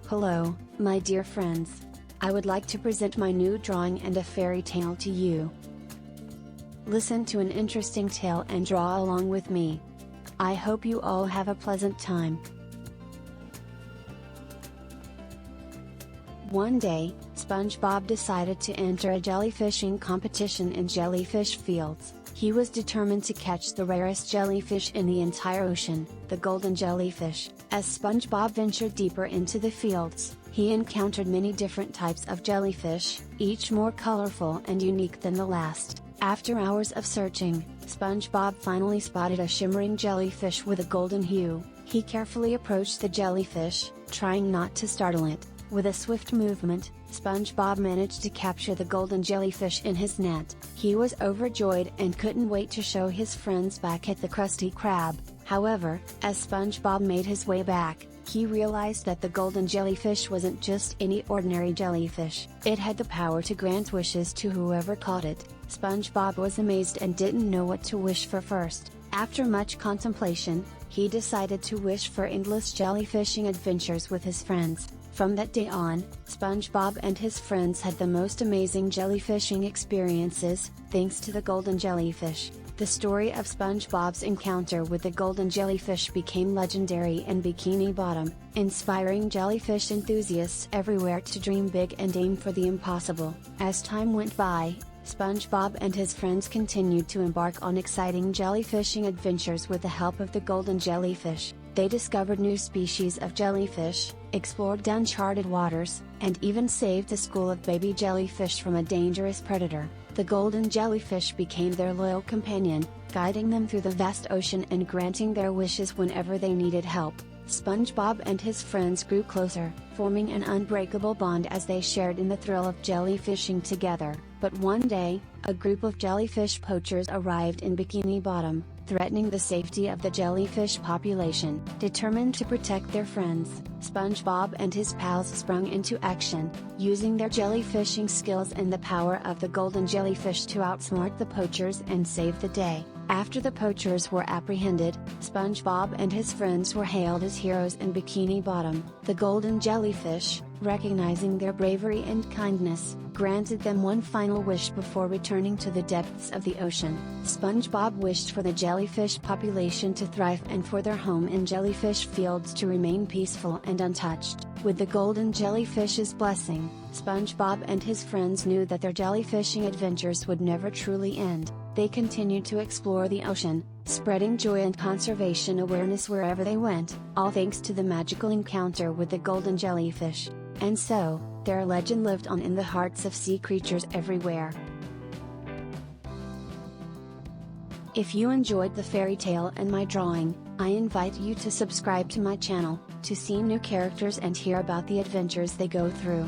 Hello, my dear friends. I would like to present my new drawing and a fairy tale to you. Listen to an interesting tale and draw along with me. I hope you all have a pleasant time. One day, SpongeBob decided to enter a jellyfishing competition in jellyfish fields. He was determined to catch the rarest jellyfish in the entire ocean, the golden jellyfish. As SpongeBob ventured deeper into the fields, he encountered many different types of jellyfish, each more colorful and unique than the last. After hours of searching, SpongeBob finally spotted a shimmering jellyfish with a golden hue. He carefully approached the jellyfish, trying not to startle it. With a swift movement, SpongeBob managed to capture the golden jellyfish in his net. He was overjoyed and couldn't wait to show his friends back at the Krusty Krab. However, as SpongeBob made his way back, he realized that the golden jellyfish wasn't just any ordinary jellyfish. It had the power to grant wishes to whoever caught it. SpongeBob was amazed and didn't know what to wish for first. After much contemplation, he decided to wish for endless jellyfishing adventures with his friends. From that day on, SpongeBob and his friends had the most amazing jellyfishing experiences, thanks to the golden jellyfish. The story of SpongeBob's encounter with the golden jellyfish became legendary in Bikini Bottom, inspiring jellyfish enthusiasts everywhere to dream big and aim for the impossible. As time went by, SpongeBob and his friends continued to embark on exciting jellyfishing adventures with the help of the golden jellyfish. They discovered new species of jellyfish, explored uncharted waters, and even saved a school of baby jellyfish from a dangerous predator. The golden jellyfish became their loyal companion, guiding them through the vast ocean and granting their wishes whenever they needed help. SpongeBob and his friends grew closer, forming an unbreakable bond as they shared in the thrill of jellyfishing together. But one day, a group of jellyfish poachers arrived in Bikini Bottom, threatening the safety of the jellyfish population. Determined to protect their friends, SpongeBob and his pals sprung into action, using their jellyfishing skills and the power of the golden jellyfish to outsmart the poachers and save the day. After the poachers were apprehended, SpongeBob and his friends were hailed as heroes in Bikini Bottom. The golden jellyfish, recognizing their bravery and kindness, granted them one final wish before returning to the depths of the ocean. SpongeBob wished for the jellyfish population to thrive and for their home in jellyfish fields to remain peaceful and untouched. With the golden jellyfish's blessing, SpongeBob and his friends knew that their jellyfishing adventures would never truly end. They continued to explore the ocean, spreading joy and conservation awareness wherever they went, all thanks to the magical encounter with the golden jellyfish. And so, their legend lived on in the hearts of sea creatures everywhere. If you enjoyed the fairy tale and my drawing, I invite you to subscribe to my channel, to see new characters and hear about the adventures they go through.